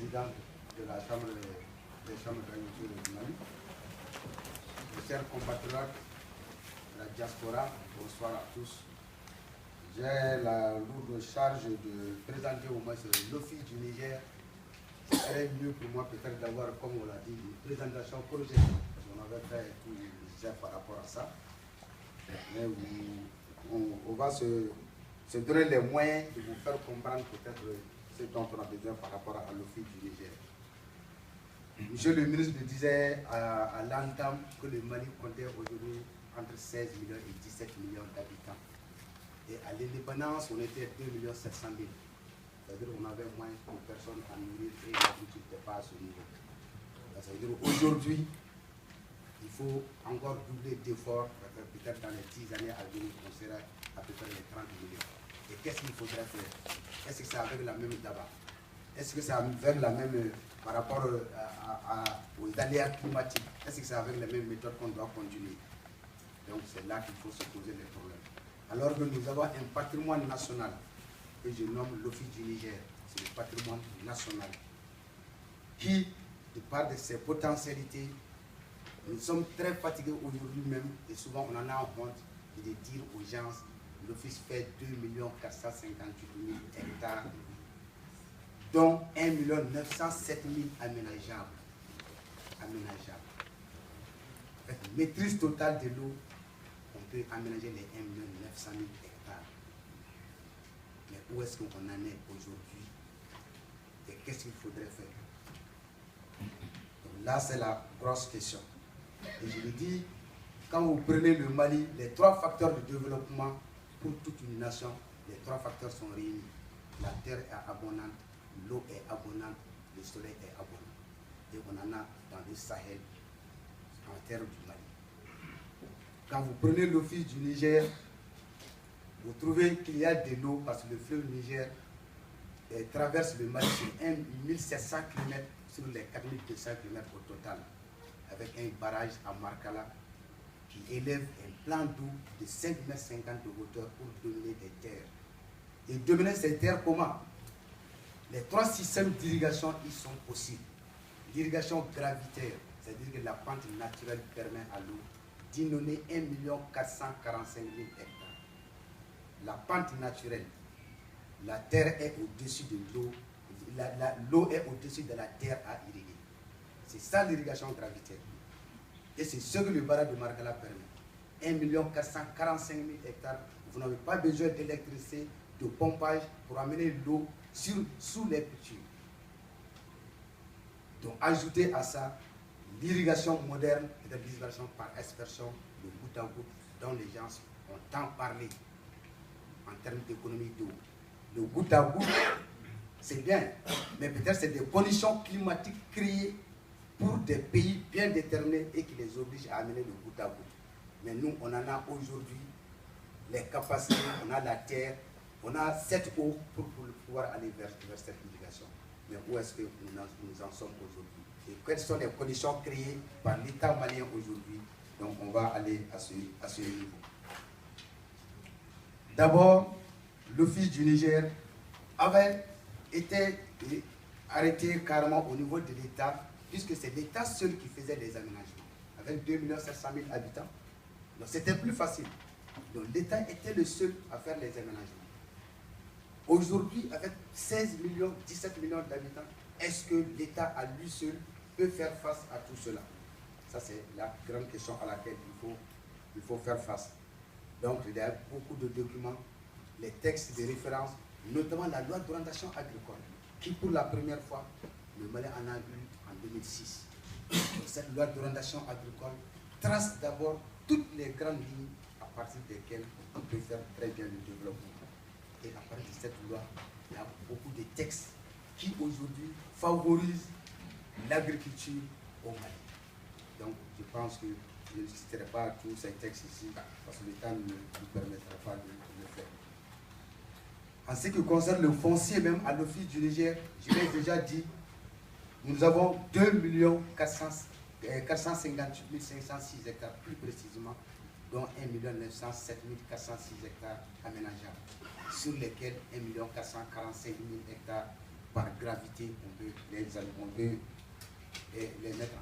président de la Chambre des chambres d'agriculture du Mali, mes chers compatriotes de la diaspora, bonsoir à tous. J'ai la lourde charge de présenter au moins l'Office du Niger. Ce serait mieux pour moi peut-être d'avoir, comme on l'a dit, une présentation projet. On avait fait tout le Niger par rapport à ça. Mais on va se donner les moyens de vous faire comprendre peut-être ce dont on a besoin par rapport à l'Office du Niger. Monsieur le ministre disait à l'entame que le Mali comptait aujourd'hui entre 16 millions et 17 millions d'habitants. Et à l'indépendance, on était 2 700 000. C'est-à-dire qu'on avait moins de personnes à nourrir et l'agriculture n'était pas à ce niveau. C'est-à-dire qu'aujourd'hui, il faut encore doubler d'efforts. Peut-être dans les 10 années à venir, on sera à peu près les 30 millions. Et qu'est-ce qu'il faudrait faire? Est-ce que c'est avec la même tabac? Est-ce que c'est avec la même, par rapport aux aléas climatiques, est-ce que c'est avec les mêmes méthodes qu'on doit continuer? Donc c'est là qu'il faut se poser les problèmes. Alors que nous avons un patrimoine national que je nomme l'Office du Niger, c'est le patrimoine national qui, de par de ses potentialités, nous sommes très fatigués aujourd'hui même et souvent on en a honte de dire aux gens l'Office fait 2 458 000 hectares, dont 1 907 000 aménageables. Avec maîtrise totale de l'eau, on peut aménager les 1 900 000 hectares. Mais où est-ce qu'on en est aujourd'hui? Et qu'est-ce qu'il faudrait faire? Donc là, c'est la grosse question. Et je le dis, quand vous prenez le Mali, les 3 facteurs de développement pour toute une nation, les 3 facteurs sont réunis. La terre est abondante, l'eau est abondante, le soleil est abondant. Et on en a dans le Sahel, en terre du Mali. Quand vous prenez l'Office du Niger, vous trouvez qu'il y a de l'eau parce que le fleuve Niger traverse le Mali sur 1700 km sur les 4200 km au total, avec un barrage à Markala qui élève un plan d'eau de 5,50 m de hauteur pour dominer des terres. Et dominer ces terres comment? Les 3 systèmes d'irrigation, ils sont possibles. L'irrigation gravitaire, c'est-à-dire que la pente naturelle permet à l'eau d'inonder 1 445 000 hectares. La pente naturelle, la terre est au-dessus de l'eau, l'eau est au-dessus de la terre à irriguer. C'est ça l'irrigation gravitaire. Et c'est ce que le barrage de Markala permet. 1 445 000 hectares, vous n'avez pas besoin d'électricité, de pompage pour amener l'eau sous les cultures. Donc ajouter à ça l'irrigation moderne et de l'irrigation par aspersion, de goutte à goutte, dont les gens ont tant parlé en termes d'économie d'eau. Le goutte à goutte, c'est bien, mais peut-être c'est des conditions climatiques créées pour des pays bien déterminés et qui les obligent à amener le goutte à goutte. Mais nous, on en a aujourd'hui les capacités, on a la terre, on a cette eau pour pouvoir aller vers cette irrigation. Mais où est-ce que nous en sommes aujourd'hui? Et quelles sont les conditions créées par l'État malien aujourd'hui? Donc on va aller à ce niveau. D'abord, l'Office du Niger avait été arrêté carrément au niveau de l'État, puisque c'est l'État seul qui faisait les aménagements, avec 2 700 000 habitants. Donc c'était plus facile. Donc l'État était le seul à faire les aménagements. Aujourd'hui, avec 16 millions, 17 millions d'habitants, est-ce que l'État à lui seul peut faire face à tout cela? Ça, c'est la grande question à laquelle il faut faire face. Donc, il y a beaucoup de documents, les textes de référence, notamment la loi d'orientation agricole, qui pour la première fois, le Mali en a eu en 2006. Cette loi d'orientation agricole trace d'abord toutes les grandes lignes à partir desquelles on peut faire très bien le développement. Et à partir de cette loi, il y a beaucoup de textes qui aujourd'hui favorisent l'agriculture au Mali. Donc je pense que je ne citerai pas tous ces textes ici parce que le temps ne nous permettra pas de le faire. En ce qui concerne le foncier même à l'Office du Niger, je l'ai déjà dit, nous avons 2 458 506 hectares plus précisément, dont 1 907 406 hectares aménageables, sur lesquels 1 445 000 hectares par gravité, on peut les mettre